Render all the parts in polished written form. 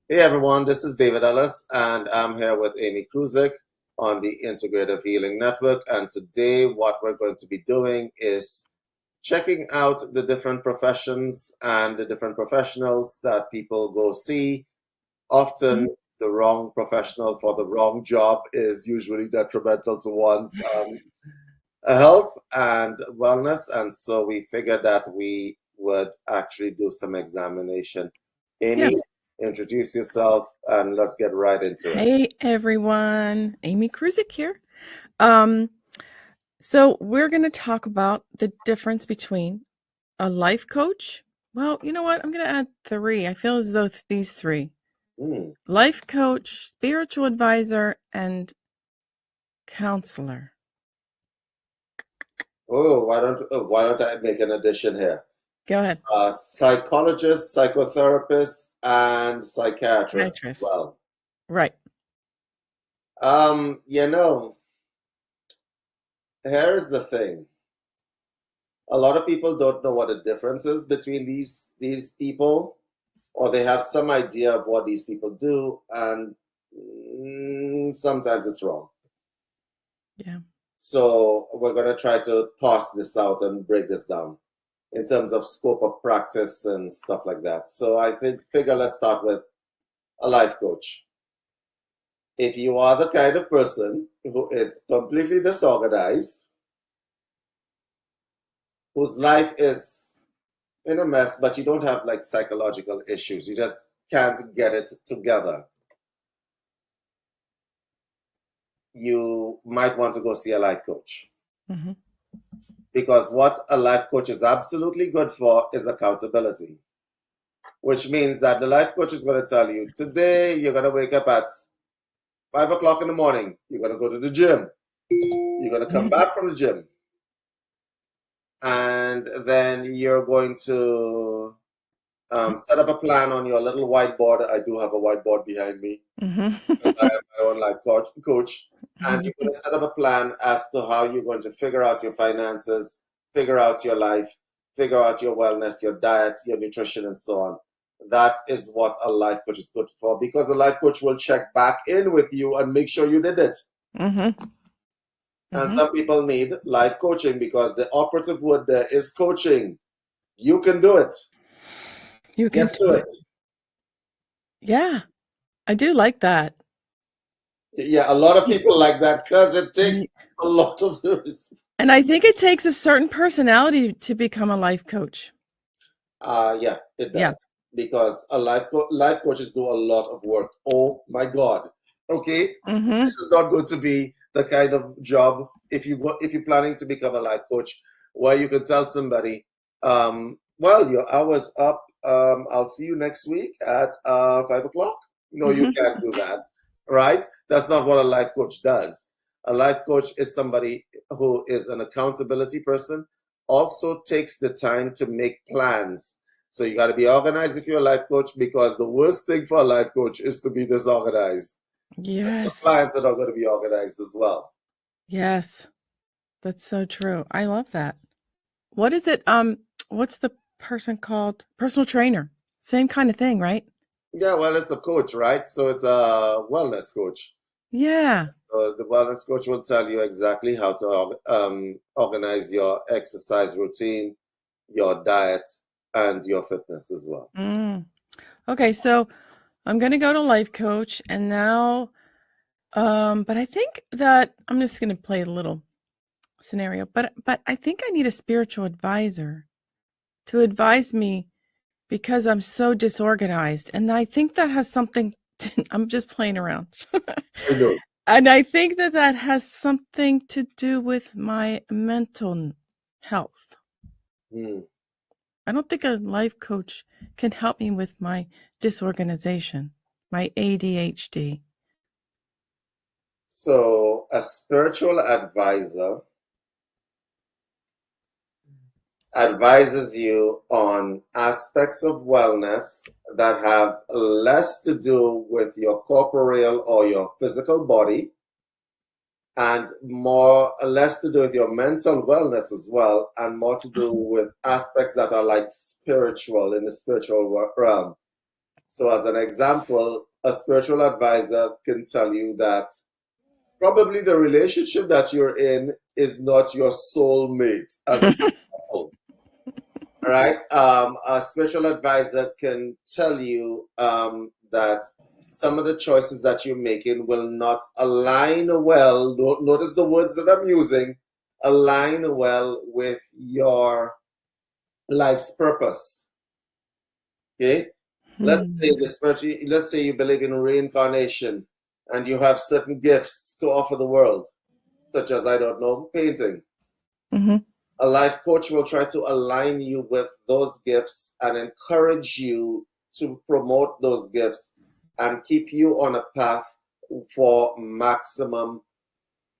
Hey everyone, this is David Ellis, and I'm here with Amy Kruzik on the Integrative Healing Network. And today, what we're going to be doing is checking out the different professions and the different professionals that people go see. Mhm. Often, the wrong professional for the wrong job is usually detrimental to one's health and wellness. And so, we figured that we would actually do some examination. Yeah. Amy, introduce yourself and let's get right into it. Hey everyone, Amy Kruzik here. Um, so we're going to talk about the difference between a life coach. Well, you know what? I'm going to add three. I feel as though these three: Hmm. life coach, spiritual advisor, and counselor. Why don't I make an addition here? Go ahead. Psychologist, psychotherapist, and psychiatrist as Psychiatrist. well. Right. Um, you know, here's the thing. A lot of people don't know what the difference is between these people, or they have some idea of what these people do, and sometimes it's wrong. Yeah. So we're going to try to parse this out and break this down in terms of scope of practice and stuff like that. So figure let's start with a life coach. If you are the kind of person who is completely disorganized, whose life is in a mess, but you don't have like psychological issues, you just can't get it together, you might want to go see a life coach. Mm-hmm. Because what a life coach is absolutely good for is accountability, which means that the life coach is going to tell you today you're going to wake up at 5 o'clock in the morning, you're going to go to the gym, you're going to come back from the gym, and then you're going to set up a plan on your little whiteboard. I do have a whiteboard behind me because I Mm-hmm. am my own life coach. And you're going to set up a plan as to how you're going to figure out your finances, figure out your life, figure out your wellness, your diet, your nutrition, and so on. That is what a life coach is good for, because a life coach will check back in with you and make sure you did it. Mm-hmm. And Mm-hmm. some people need life coaching because the operative word there is coaching. You can do it. You can Get to do it. it. Yeah, I do like that. Yeah, a lot of You- people like that because it takes y- a lot of this. And I think it takes a certain personality to become a life coach. Yeah, it does. Yes. Because life coaches do a lot of work. Oh my God. Okay, Mm-hmm. this is not going to be the kind of job if you're planning to become a life coach where you can tell somebody, well, your hour's up. I'll see you next week at 5 o'clock. No, you can't do that, right? That's not what a life coach does. A life coach is somebody who is an accountability person, also takes the time to make plans. So you got to be organized if you're a life coach, because the worst thing for a life coach is to be disorganized. Your Yes. clients are not going to be organized as well. Yes. That's so true. I love that. What is it? What's the person called? Personal trainer. Same kind of thing, right? Yeah, well, it's a coach, right? So it's a wellness coach. Yeah. So the wellness coach will tell you exactly how to organize your exercise routine, your diet, and your fitness as well. Mm. Okay, so I'm gonna go to life coach and now but I think that I'm just gonna play a little scenario, but I think I need a spiritual advisor to advise me because I'm so disorganized. And I think that has something I'm just playing around. I know. And I think that that has something to do with my mental health. Hmm. I don't think a life coach can help me with my disorganization, my ADHD. So a spiritual advisor advises you on aspects of wellness that have less to do with your corporeal or your physical body, and more less to do with your mental wellness as well, and more to do with aspects that are like spiritual, in the spiritual realm. So, as an example, a spiritual advisor can tell you that probably the relationship that you're in is not your soulmate, as an example. All right. A spiritual advisor can tell you that some of the choices that you're making will not align well. Notice the words that I'm using, align well with your life's purpose. Okay. Let's say you believe in reincarnation and you have certain gifts to offer the world, such as, I don't know, painting. Mm-hmm. A life coach will try to align you with those gifts and encourage you to promote those gifts and keep you on a path for maximum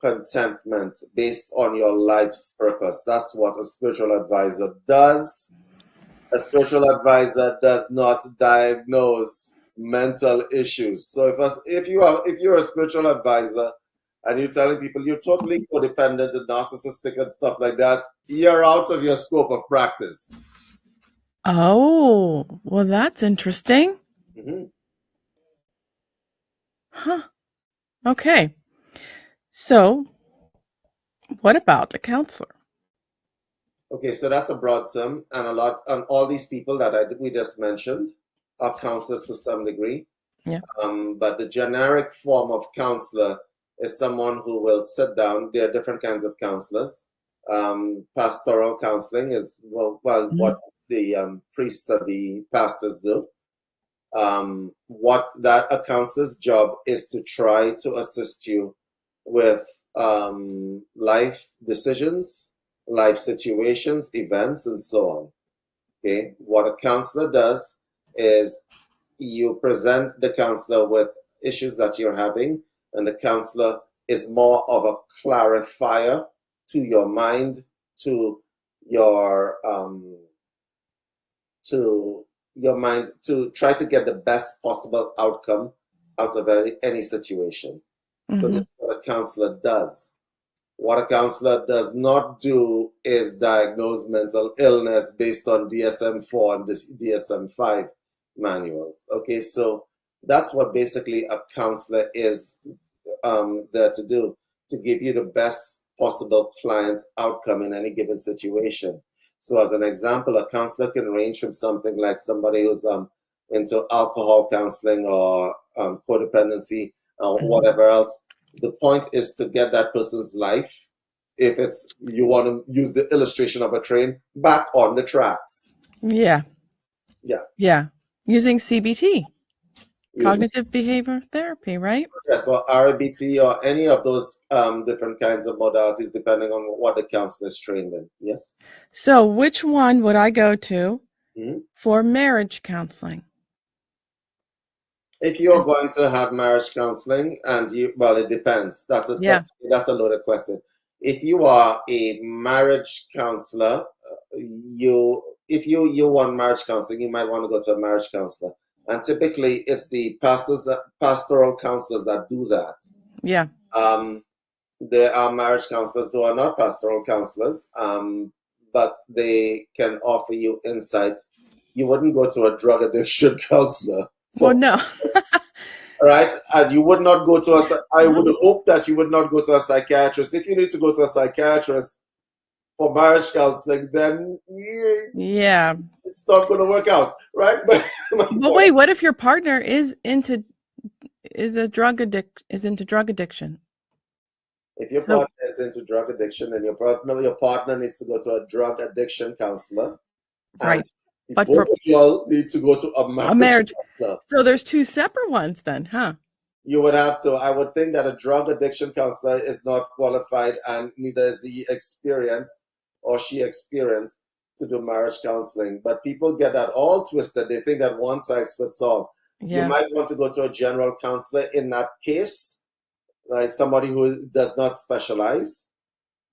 contentment based on your life's purpose. That's what a spiritual advisor does. A spiritual advisor does not diagnose mental issues. So if you're a spiritual advisor and you're telling people you're totally codependent and narcissistic and stuff like that, you're out of your scope of practice. Oh, well, that's interesting. Mm-hmm. Huh. Okay. So, what about a counselor? Okay, so that's a broad term, and all these people that we just mentioned are counselors to some degree. Yeah. But the generic form of counselor is someone who will sit down. There are different kinds of counselors. Pastoral counseling is what the priests or the pastors do. What that a counselor's job is to try to assist you with life decisions, life situations, events, and so on. Okay, what a counselor does is you present the counselor with issues that you're having, and the counselor is more of a clarifier to your mind, to your mind, to try to get the best possible outcome out of any situation. So this is what a counselor does. What a counselor does not do is diagnose mental illness based on DSM-4 and DSM-5 manuals. Okay, so that's what basically a counselor is there to do, to give you the best possible client outcome in any given situation. So as an example, a counselor can range from something like somebody who's into alcohol counseling or codependency or whatever else. The point is to get that person's life, if it's you want to use the illustration of a train, back on the tracks. Yeah. Yeah. Yeah. Using CBT, cognitive behavior therapy, right? Yes, or RBT or any of those different kinds of modalities, depending on what the counselor is trained in. Yes. So which one would I go to for marriage counseling? If you're going to have marriage counseling, and it depends. That's a loaded question. If you are a marriage counselor, if you want marriage counseling, you might want to go to a marriage counselor. And typically, it's the pastoral counselors that do that. Yeah. There are marriage counselors who are not pastoral counselors, but they can offer you insight. You wouldn't go to a drug addiction counselor. Well, no. Right? And you would not go to I would hope that you would not go to a psychiatrist. If you need to go to a psychiatrist for marriage counseling, then it's not going to work out, right? But wait, what if your partner is into drug addiction? If your partner is into drug addiction, and your partner needs to go to a drug addiction counselor, right? But both of y'all need to go to a marriage counselor. So there's two separate ones then, huh? You would have to. I would think that a drug addiction counselor is not qualified, and neither is he experienced or she experienced to do marriage counseling. But people get that all twisted. They think that one size fits all. Yeah. You might want to go to a general counselor in that case, like somebody who does not specialize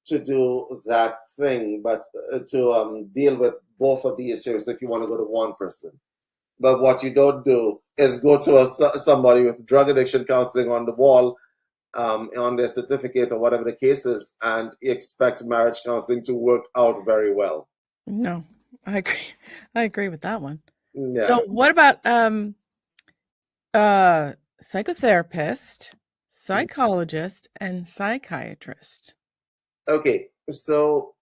to do that thing, but to deal with both of the issues if you want to go to one person. But what you don't do is go to somebody with drug addiction counseling on the wall, on their certificate or whatever the case is, and expect marriage counseling to work out very well. No, I agree. I agree with that one. Yeah. So what about Psychotherapist, psychologist, and psychiatrist. Okay, so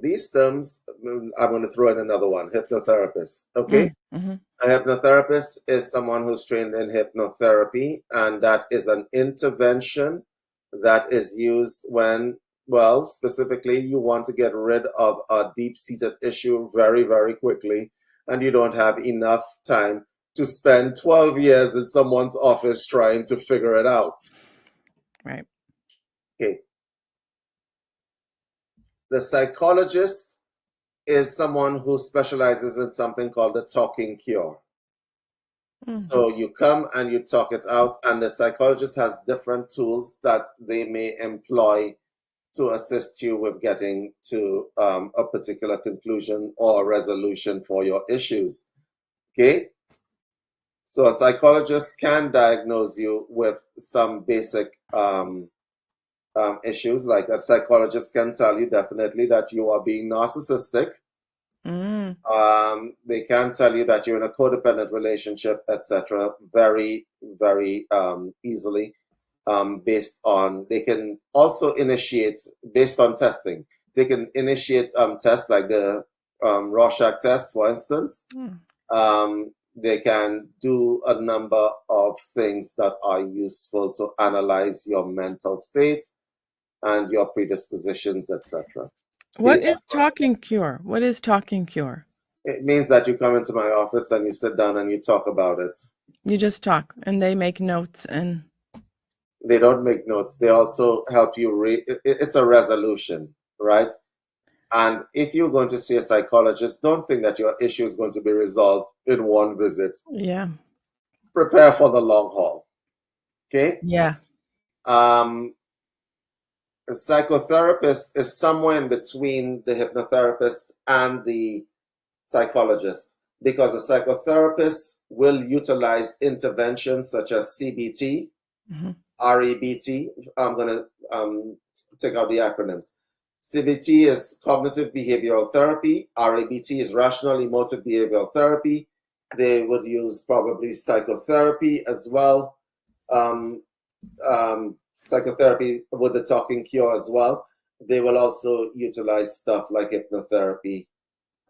these terms, I'm going to throw in another one, hypnotherapist. Okay, Mm-hmm. a hypnotherapist is someone who's trained in hypnotherapy, and that is an intervention that is used when, well, specifically, you want to get rid of a deep-seated issue very, very quickly, and you don't have enough time to spend 12 years in someone's office trying to figure it out. Right. Okay. The psychologist is someone who specializes in something called the talking cure. So you come and you talk it out, and the psychologist has different tools that they may employ to assist you with getting to a particular conclusion or a resolution for your issues. Okay? So a psychologist can diagnose you with some basic issues, like a psychologist can tell you definitely that you are being narcissistic. Mm. They can tell you that you're in a codependent relationship, etc. Very, very easily. Based on, they can also initiate based on testing. They can initiate tests like the Rorschach test, for instance. They can do a number of things that are useful to analyze your mental state and your predispositions, etc. What is talking cure? What is talking cure? It means that you come into my office and you sit down and you talk about it. You just talk, and they make notes, and they don't make notes. They also help you it's a resolution, right? And if you're going to see a psychologist, don't think that your issue is going to be resolved in one visit. yeah, Prepare for the long haul. Okay? yeah. A psychotherapist is somewhere in between the hypnotherapist and the psychologist, because a psychotherapist will utilize interventions such as CBT, REBT. I'm going to take out the acronyms. CBT is cognitive behavioral therapy. REBT is rational emotive behavioral therapy. They would use probably psychotherapy as well. Psychotherapy with the talking cure as well. They will also utilize stuff like hypnotherapy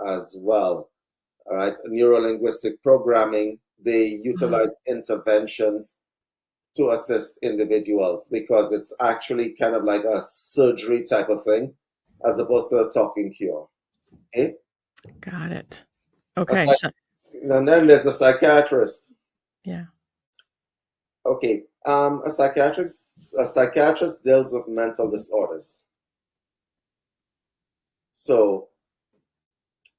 as well. All right. Neuro-linguistic programming, they utilize interventions to assist individuals because it's actually kind of like a surgery type of thing as opposed to a talking cure. Okay? Got it. Okay. And then there's the psychiatrist. Yeah. Okay. A psychiatrist deals with mental disorders. So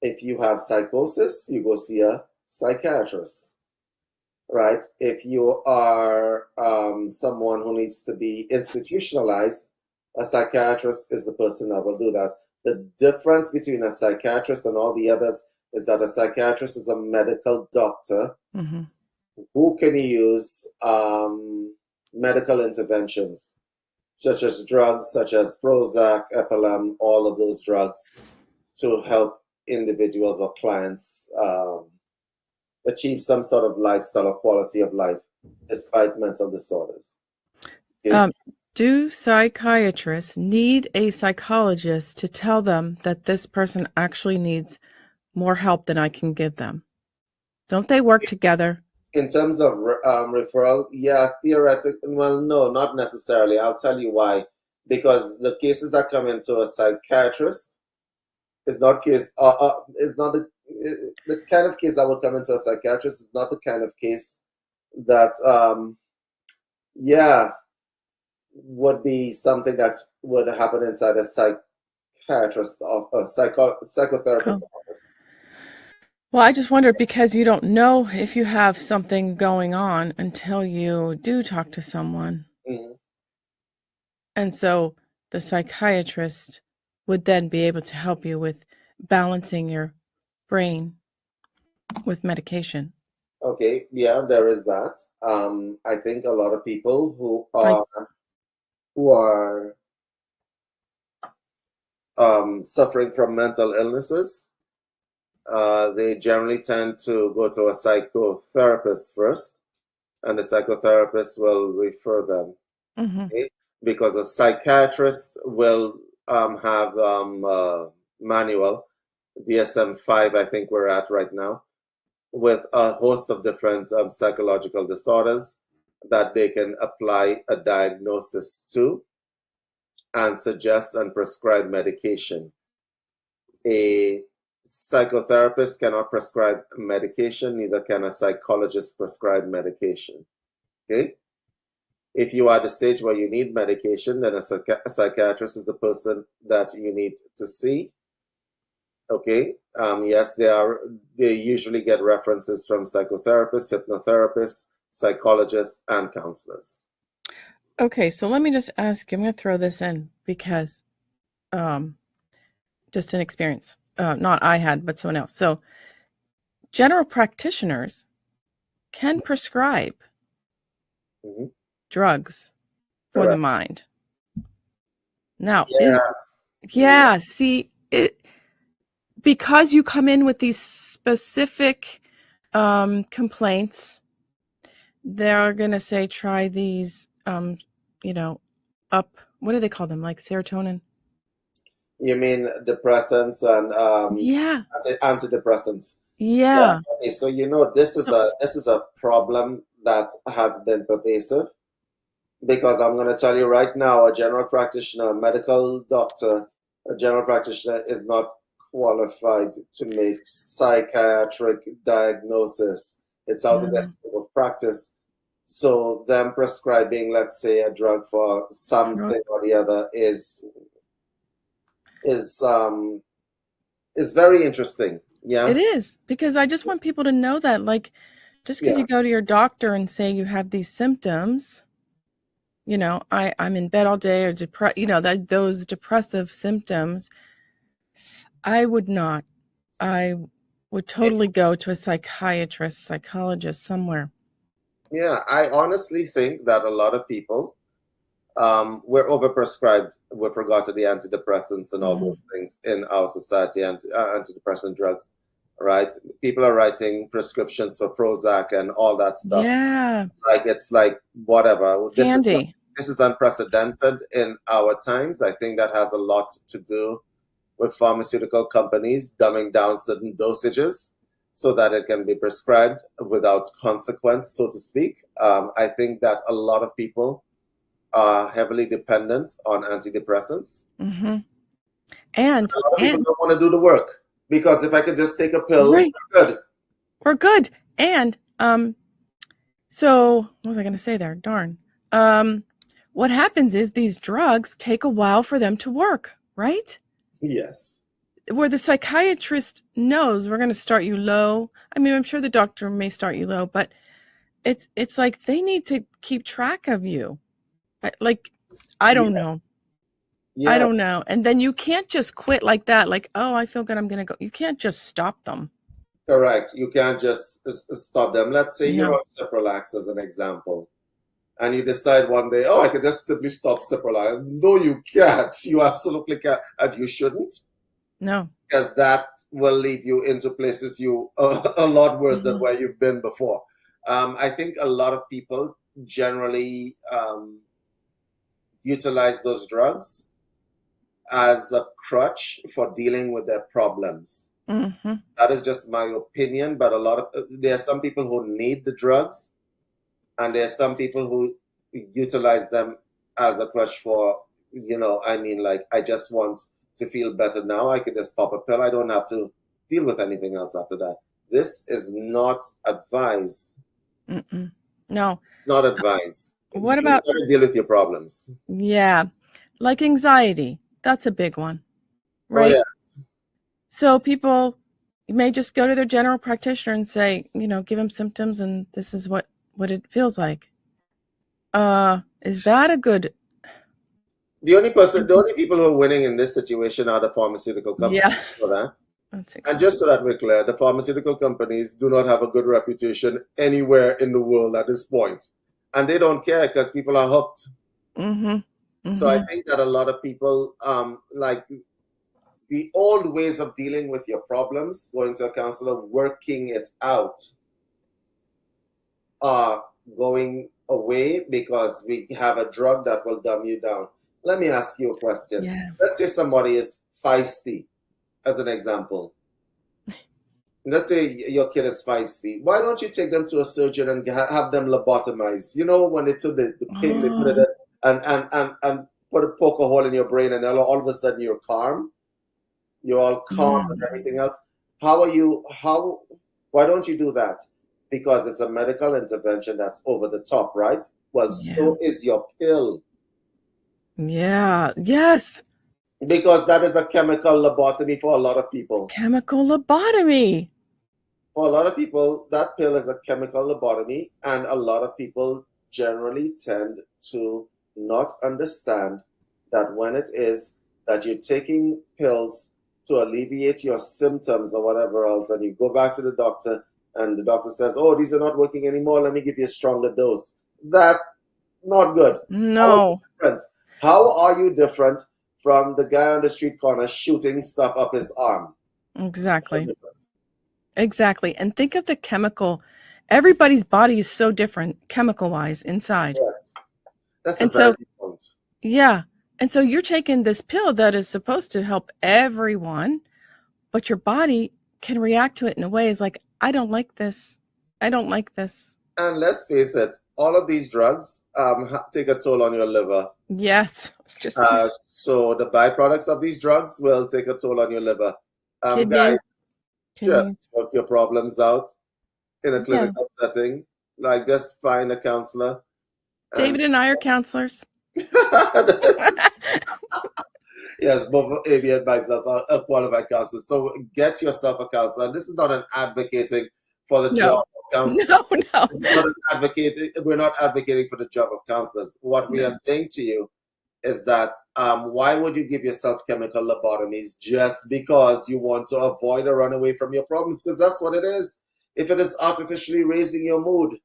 if you have psychosis, you go see a psychiatrist. Right? If you are someone who needs to be institutionalized, a psychiatrist is the person that will do that. The difference between a psychiatrist and all the others is that a psychiatrist is a medical doctor who can use medical interventions, such as drugs, such as Prozac, Epilim, all of those drugs, to help individuals or clients achieve some sort of lifestyle or quality of life despite mental disorders. Okay? Do psychiatrists need a psychologist to tell them that this person actually needs more help than I can give them? Don't they work together? In terms of referral, yeah, theoretically, well, no, not necessarily. I'll tell you why. Because the cases that come into a psychiatrist is not the kind of case that would come into a psychiatrist is not the kind of case that would be something that would happen inside a psychiatrist or a psychotherapist office. Well, I just wondered because you don't know if you have something going on until you do talk to someone. And so the psychiatrist would then be able to help you with balancing your brain with medication. Okay, yeah, there is that. I think a lot of people who are suffering from mental illnesses, they generally tend to go to a psychotherapist first, and the psychotherapist will refer them. Mm-hmm. Okay? Because a psychiatrist will have manual, DSM-5, I think we're at right now, with a host of different psychological disorders that they can apply a diagnosis to and suggest and prescribe medication. A psychotherapist cannot prescribe medication, neither can a psychologist prescribe medication. Okay? If you are at the stage where you need medication, then a psychiatrist is the person that you need to see. Okay. Yes, they usually get references from psychotherapists, hypnotherapists, psychologists, and counselors. Okay, so let me just ask you, I'm going to throw this in because just an experience, not I had, but someone else. So general practitioners can prescribe Mm-hmm. drugs for the Correct. mind. Now, Yeah. see, because you come in with these specific complaints, they're going to say, try these, what do they call them? Like serotonin? You mean depressants and Yeah. antidepressants? Yeah. Yeah. Okay. So this is a problem that has been pervasive, because I'm going to tell you right now, a general practitioner, a medical doctor, a general practitioner is not qualified to make psychiatric diagnosis. It's out of their scope of practice. So them prescribing, let's say, a drug for something or the other is very interesting. Yeah. It is, because I just want people to know that, like, just because you go to your doctor and say you have these symptoms, I'm in bed all day, or those depressive symptoms, I would not. I would totally go to a psychiatrist, psychologist somewhere. Yeah, I honestly think that a lot of people, we're overprescribed with regard to the antidepressants and all those things in our society, and antidepressant drugs, right? People are writing prescriptions for Prozac and all that stuff. Yeah. Like, it's like, whatever. Candy. This is unprecedented in our times. I think that has a lot to do with pharmaceutical companies dumbing down certain dosages so that it can be prescribed without consequence, so to speak. I think that a lot of people are heavily dependent on antidepressants. Mm-hmm. And a lot of people don't want to do the work, because if I could just take a pill, right, we're good. we're good. And so what was I going to say there? Darn. What happens is these drugs take a while for them to work, right? Yes. Where the psychiatrist knows we're going to start you low. I mean, I'm sure the doctor may start you low, but it's like they need to keep track of you. Like, I don't know. Yes. I don't know. And then you can't just quit like that. Like, oh, I feel good, I'm going to go. You can't just stop them. Correct. You can't just stop them. Let's say No. you're on Cipralax as an example, and you decide one day, oh, I could just simply stop Cipralax. No, you can't. You absolutely can't, and you shouldn't. No. Because that will lead you into places a lot worse than where you've been before. I think a lot of people generally utilize those drugs as a crutch for dealing with their problems. Mm-hmm. That is just my opinion, but there are some people who need the drugs, and there are some people who utilize them as a crutch for, like, I just want to feel better now. I could just pop a pill. I don't have to deal with anything else after that. This is not advised. Mm-mm. No. Not advised. What about you gotta deal with your problems? Yeah, like anxiety. That's a big one, right? Oh, yes. So people may just go to their general practitioner and say, give them symptoms, and this is what it feels like. Is that a good? The only people who are winning in this situation are the pharmaceutical companies. Yeah. For that. That's And just so that we're clear, the pharmaceutical companies do not have a good reputation anywhere in the world at this point. And they don't care, because people are hooked. Mm-hmm. Mm-hmm. So I think that a lot of people, like the old ways of dealing with your problems, going to a counselor, working it out, are going away because we have a drug that will dumb you down. Let me ask you a question. Yeah. Let's say somebody is feisty, as an example. Let's say your kid is feisty. Why don't you take them to a surgeon and have them lobotomized? You know, when they took the pin, they put it Oh, in and put a poke a hole in your brain, and all of a sudden you're calm. You're all calm and mm, everything else. How are you? How? Why don't you do that? Because it's a medical intervention that's over the top, right? Well, yeah. so is your pill. Yeah. Yes. Because that is a chemical lobotomy for a lot of people. Chemical lobotomy. For a lot of people, that pill is a chemical lobotomy, and a lot of people generally tend to not understand that when it is that you're taking pills to alleviate your symptoms or whatever else, and you go back to the doctor, and the doctor says, "Oh, these are not working anymore. Let me give you a stronger dose." That not good. How is it No. different? How are you different from the guy on the street corner shooting stuff up his arm? No Exactly. difference. Exactly. And think of the chemical. Everybody's body is so different chemical wise inside. Yes. That's a And very so, good point. yeah. And so you're taking this pill that is supposed to help everyone, but your body can react to it in a way is like, I don't like this. I don't like this. And let's face it, all of these drugs take a toll on your liver. Yes. Just So the byproducts of these drugs will take a toll on your liver. Guys, kidneys, just kidneys. work your problems out in a Yeah. clinical setting. Like, just find a counselor and David and I are counselors. yes, both Amy and myself are qualified counselors. So get yourself a counselor. And this is not an advocating for the No. job of counselor. No, no, This is not an advocating. We're not advocating for the job of counselors. What we no. are saying to you is that why would you give yourself chemical lobotomies just because you want to avoid or run away from your problems? Because that's what it is. If it is artificially raising your mood,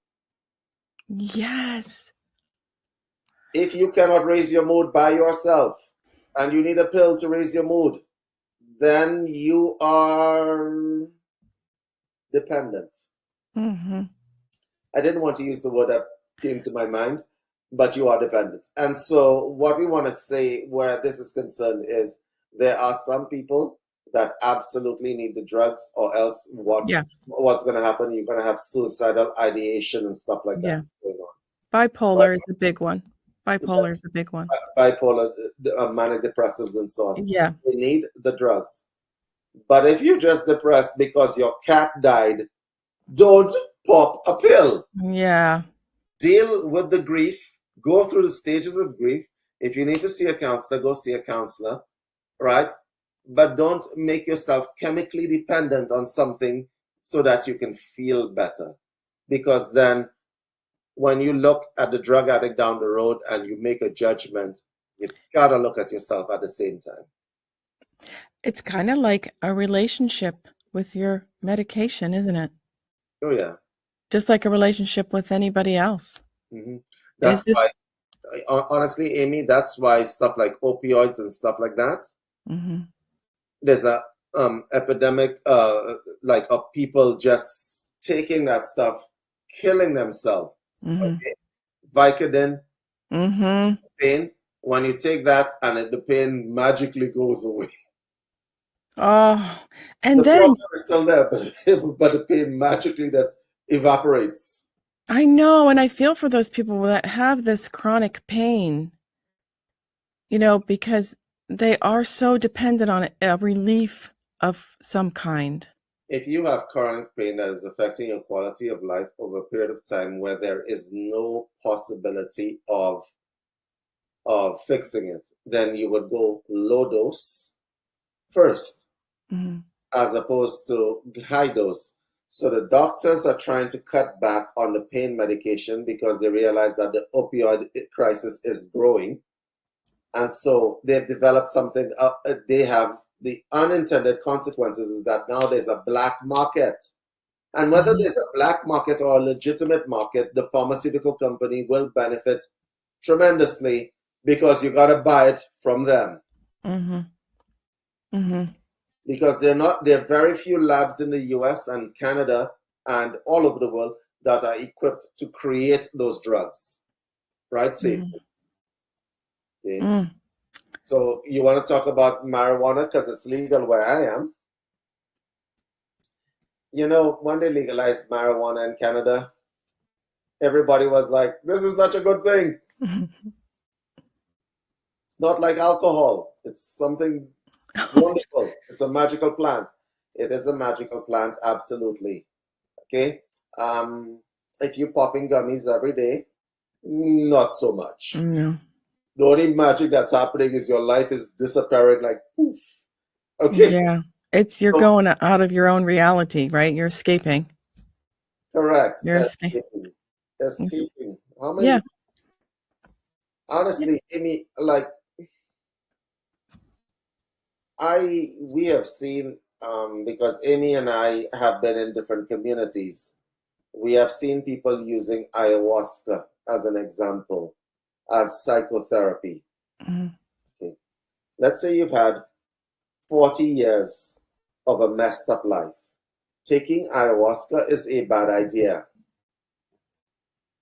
Yes. if you cannot raise your mood by yourself and you need a pill to raise your mood, then you are dependent. Mm-hmm. I didn't want to use the word that came to my mind, but you are dependent. And so, what we want to say where this is concerned is there are some people that absolutely need the drugs, or else Yeah. what's going to happen? You're going to have suicidal ideation and stuff like that Yeah. going on. But Bipolar is a big one. Bipolar is a big one. bipolar, manic depressives, and so on, Yeah. they need the drugs. But if you're just depressed because your cat died, don't pop a pill. Yeah. Deal with the grief, go through the stages of grief. If you need to see a counselor, go see a counselor, right? But don't make yourself chemically dependent on something so that you can feel better. Because then when you look at the drug addict down the road and you make a judgment, you gotta look at yourself at the same time. It's kind of like a relationship with your medication, isn't it? Oh yeah. Just like a relationship with anybody else. hmm Is That's this? why, honestly, Amy, that's why stuff like opioids and stuff like that, Mm-hmm. there's a epidemic like of people just taking that stuff, killing themselves. Mm-hmm. Okay? Vicodin, Mm-hmm. pain. When you take that, and the pain magically goes away. Oh, and The then problem is still there, but the pain magically just evaporates. I know, and I feel for those people that have this chronic pain, because they are so dependent on a relief of some kind. If you have chronic pain that is affecting your quality of life over a period of time where there is no possibility of fixing it, then you would go low dose first Mm-hmm. as opposed to high dose. So the doctors are trying to cut back on the pain medication because they realize that the opioid crisis is growing. And so they've developed something, they have the unintended consequences is that now there's a black market. And whether Mm-hmm. there's a black market or a legitimate market, the pharmaceutical company will benefit tremendously because you got to buy it from them. Mm-hmm. Mm-hmm. Because there are very few labs in the US and Canada and all over the world that are equipped to create those drugs, right? Safely. Okay. Mm. So you want to talk about marijuana because it's legal where I am. You know, when they legalized marijuana in Canada, everybody was like, this is such a good thing. It's not like alcohol. It's something wonderful. It's a magical plant. It is a magical plant, absolutely. Okay. If you're popping gummies every day, not so much. No. The only magic that's happening is your life is disappearing like poof. Okay. Yeah. You're So, going out of your own reality, right? You're escaping. correct. You're escaping. Escaping. Escaping. How Yeah. many? Honestly, Amy, like we have seen, because Amy and I have been in different communities. We have seen people using ayahuasca as an example, as psychotherapy. Mhm. Okay. Let's say you've had 40 years of a messed up life. Taking ayahuasca is a bad idea.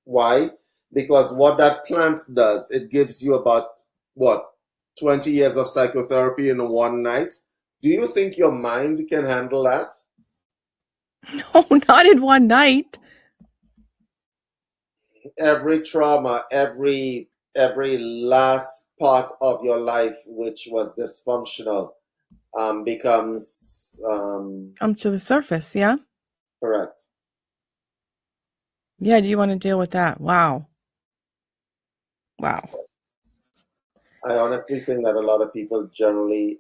Why? Because what that plant does, it gives you about, what, 20 years of psychotherapy in one night. Do you think your mind can handle that? No, not in one night. Every trauma, every last part of your life which was dysfunctional becomes Come to the surface, yeah? correct. Yeah, do you want to deal with that? Wow. Wow. I honestly think that a lot of people generally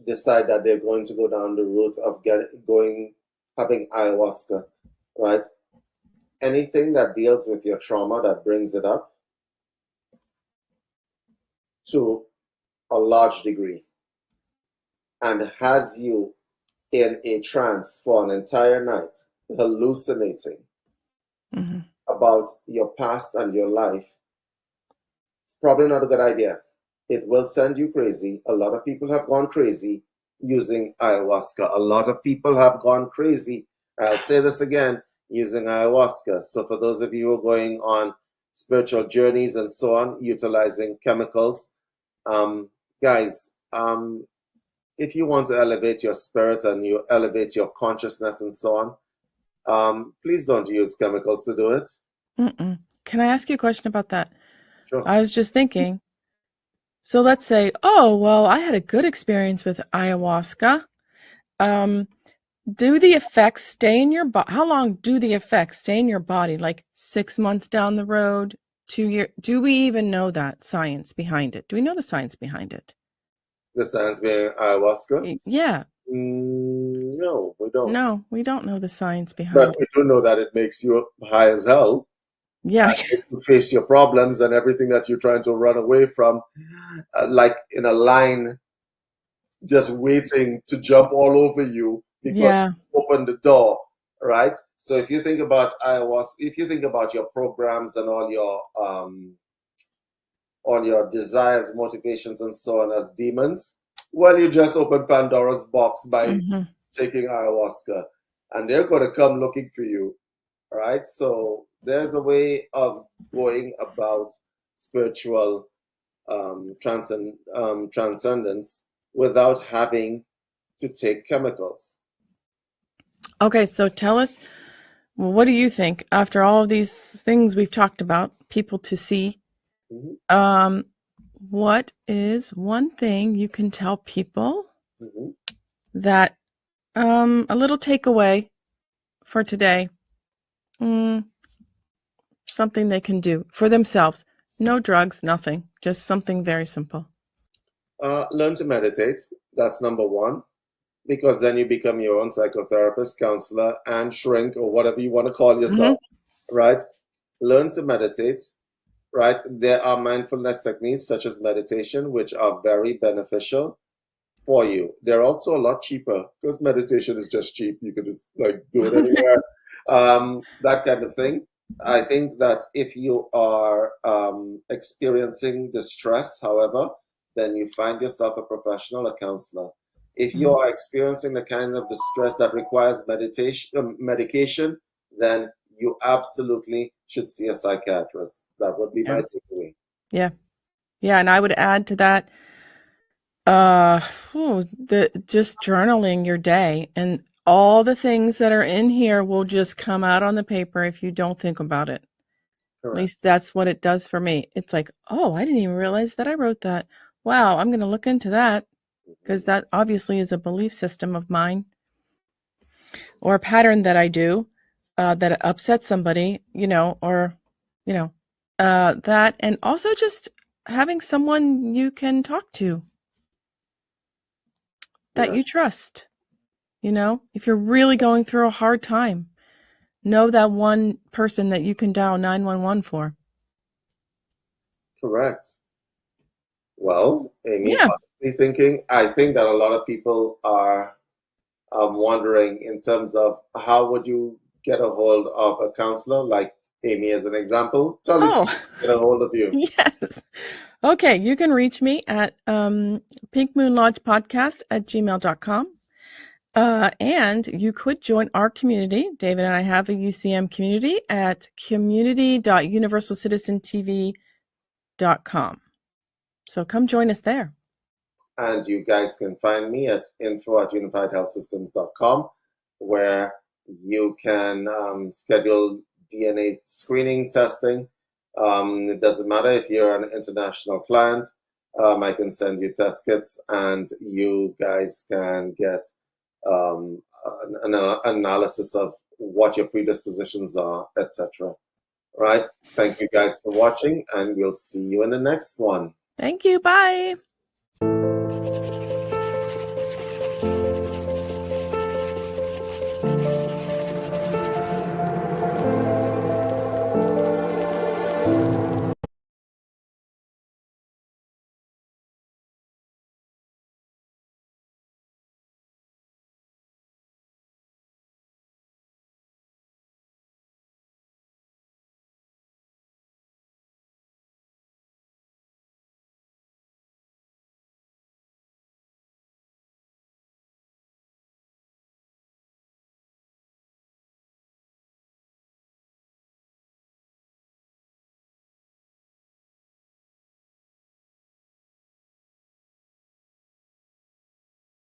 decide that they're going to go down the route of having ayahuasca, right? Anything that deals with your trauma that brings it up to a large degree and has you in a trance for an entire night, hallucinating Hmm. about your past and your life, it's probably not a good idea. It will send you crazy. A lot of people have gone crazy using ayahuasca. A lot of people have gone crazy. I'll say this again, using ayahuasca. So for those of you who are going on spiritual journeys and so on, utilizing chemicals, guys, if you want to elevate your spirit and you elevate your consciousness and so on, please don't use chemicals to do it. Mm-mm. Can I ask you a question about that? Sure. I was just thinking, so let's say, oh, well, I had a good experience with ayahuasca. Um, do the effects stay in your body? How long do the effects stay in your body? Like 6 months down the road, 2 years? Do we even know that science behind it? Do we know the science behind it? The science behind ayahuasca? Yeah. No, we don't. No, we don't know the science But behind it. we do know that it makes you high as hell Yeah. and makes you face your problems and everything that you're trying to run away from, like in a line, just waiting to jump all over you because Yeah. you opened the door, right? So if you think about ayahuasca, if you think about your programs and all your desires, motivations, and so on as demons, well, you just open Pandora's box by Hmm. taking ayahuasca, and they're going to come looking for you, right? So there's a way of going about spiritual transcendence without having to take chemicals. Okay, so tell us, what do you think after all of these things we've talked about, people to see? Mhm, Um, what is one thing you can tell people mhm. that a little takeaway for today, mm, something they can do for themselves? No drugs, nothing, just something very simple. Learn to meditate. That's number one, because then you become your own psychotherapist, counselor, and shrink, or whatever you want to call Hmm. yourself, right? Learn to meditate, right? There are mindfulness techniques such as meditation, which are very beneficial for you. They're also a lot cheaper because meditation is just cheap. You can just like do it anywhere, that kind of thing. I think that if you are experiencing distress, however, then you find yourself a professional, a counselor. If you are experiencing the kind of distress that requires medication, then you absolutely should see a psychiatrist. That would be Yeah. my takeaway. Yeah. Yeah. And I would add to that, just journaling your day, and all the things that are in here will just come out on the paper if you don't think about it. At Correct. least that's what it does for me. It's like, oh, I didn't even realize that I wrote that. Wow, I'm going to look into that, because that obviously is a belief system of mine or a pattern that I do that upsets somebody, or, that. And also just having someone you can talk to that you trust, if you're really going through a hard time, know that one person that you can dial 911 for. Correct. Well, Amy, Yeah. honestly I think that a lot of people are wondering in terms of how would you get a hold of a counselor, like Amy as an example. Tell these people to get a hold of you. Yes. Okay, you can reach me at pinkmoonlodgepodcast@gmail.com. And you could join our community. David and I have a UCM community at community.universalcitizentv.com. So come join us there. And you guys can find me at info@unifiedhealthsystems.com, where you can schedule DNA screening testing. It doesn't matter if you're an international client. I can send you test kits, and you guys can get an analysis of what your predispositions are, etc. Right? Thank you guys for watching, and we'll see you in the next one. Thank you. Bye.